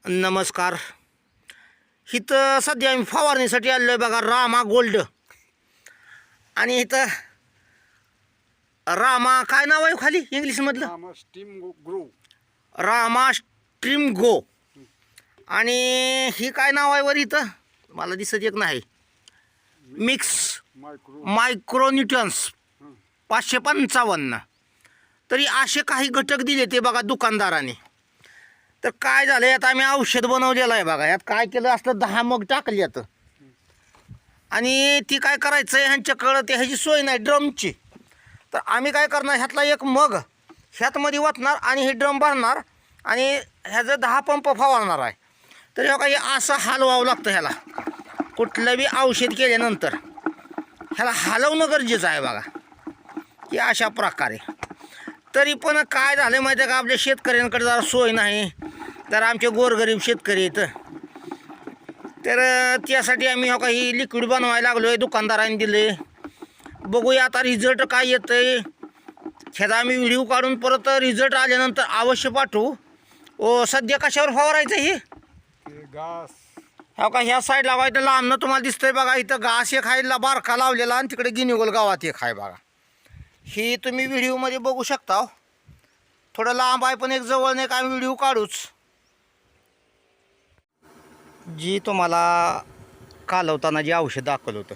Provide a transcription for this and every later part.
नमस्कार. इथं सध्या आम्ही फवारणीसाठी आलो आहे बघा, रामा गोल्ड. आणि इथं रामा काय नाव आहे खाली इंग्लिशमधलं? Rama steam grow. Rama stream go. आणि ही काय नाव आहे वर इथं मला दिसत एक नाही. Mix micro. मायक्रोन्यूट्रन्स 555. तरी असे काही घटक दिले ते बघा दुकानदाराने. तर काय झालं, आता आम्ही औषध बनवलेलं आहे बघा. यात काय केलं असतं, 10 मग टाकली आता. आणि ती काय करायचं आहे, ह्यांच्याकडं ते ह्याची सोय नाही ड्रमची. तर आम्ही काय करणार, ह्यातला एक मग ह्यातमध्ये वाटणार आणि हे ड्रम भरणार आणि ह्याचं 10 पंप फवारणार आहे. तर ह्या काही असं हलवावं लागतं. ह्याला कुठलं बी औषध केल्यानंतर ह्याला हलवणं गरजेचं आहे बघा, की अशा प्रकारे. तरी पण काय झालं माहिती आहे का, आपल्या शेतकऱ्यांकडे जरा सोय नाही. तर आमचे गोरगरीब शेतकरी आहेत, तर त्यासाठी आम्ही काही लिक्विड बनवायला लागलो आहे. दुकानदारांनी दिले. बघूया आता रिझल्ट काय येतं आहे. ह्याचा आम्ही व्हिडिओ काढून परत रिझल्ट आल्यानंतर अवश्य पाठवू. सध्या कशावर फवारायचं हे घास. हो का, ह्या साईडला वाईट लांबनं तुम्हाला दिसतंय बघा. इथं घास एक आहे बारका लावलेला आणि तिकडे गिनीगोल गावात एक आहे बघा. ही तुम्ही व्हिडिओमध्ये बघू शकता. थोडं लांब आहे पण एक जवळ नाही, आम्ही व्हिडिओ काढूच. जी तुम्हाला कालवताना जे औषध दाखवलं होतं,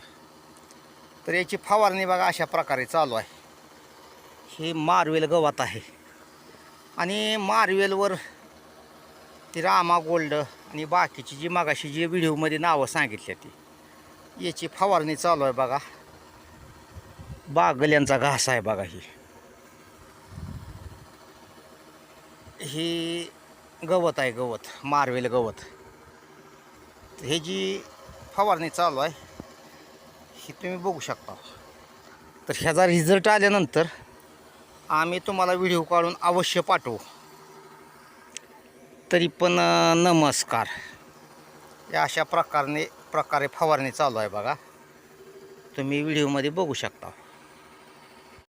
तर याची फवारणी बघा अशा प्रकारे चालू आहे. हे मारवेल गवत आहे आणि मारवेलवर ती रामा गोल्ड आणि बाकीची जी मागाशी जी व्हिडिओमध्ये नावं सांगितली ती, याची फवारणी चालू आहे बघा. बागल्यांचा घास आहे बघा. ही गवत आहे, गवत मारवेल गवत. हे जी फवारणी चालू आहे ही तुम्ही बघू शकता. तर ह्याचा रिझल्ट आल्यानंतर आम्ही तुम्हाला व्हिडिओ काढून अवश्य पाठवू. तरी पण नमस्कार. या अशा प्रकारे फवारणी चालू आहे बघा. तुम्ही व्हिडिओमध्ये बघू शकता.